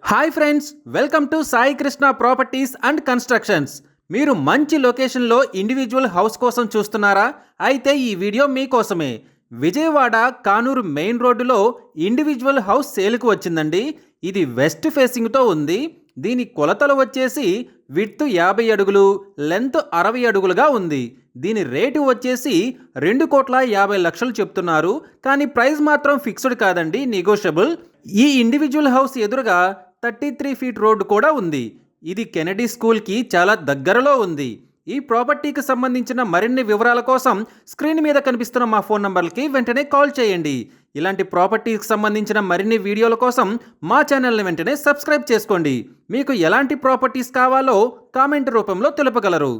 Hi friends, welcome to Sai Krishna properties and constructions. మీరు మంచి లొకేషన్లో ఇండివిజువల్ హౌస్ కోసం చూస్తున్నారా? అయితే ఈ వీడియో మీకోసమే. విజయవాడ కానూరు మెయిన్ రోడ్డులో ఇండివిజువల్ హౌస్ సేల్కి వచ్చిందండి. ఇది వెస్ట్ ఫేసింగ్తో ఉంది. దీని కొలతలు వచ్చేసి విడ్త్ 50 అడుగులు, లెంత్ 60 అడుగులుగా ఉంది. దీని రేటు వచ్చేసి 2,50,00,000 చెప్తున్నారు. కానీ ప్రైస్ మాత్రం ఫిక్స్డ్ కాదండి, నెగోషియబుల్. ఈ ఇండివిజువల్ హౌస్ ఎదురుగా 33 ఫీట్ రోడ్డు కూడా ఉంది. ఇది కెనడీ స్కూల్కి చాలా దగ్గరలో ఉంది. ఈ ప్రాపర్టీకి సంబంధించిన మరిన్ని వివరాల కోసం స్క్రీన్ మీద కనిపిస్తున్న మా ఫోన్ నంబర్లకి వెంటనే కాల్ చేయండి. ఇలాంటి ప్రాపర్టీకి సంబంధించిన మరిన్ని వీడియోల కోసం మా ఛానల్ని వెంటనే సబ్స్క్రైబ్ చేసుకోండి. మీకు ఎలాంటి ప్రాపర్టీస్ కావాలో కామెంట్ రూపంలో తెలుపగలరు.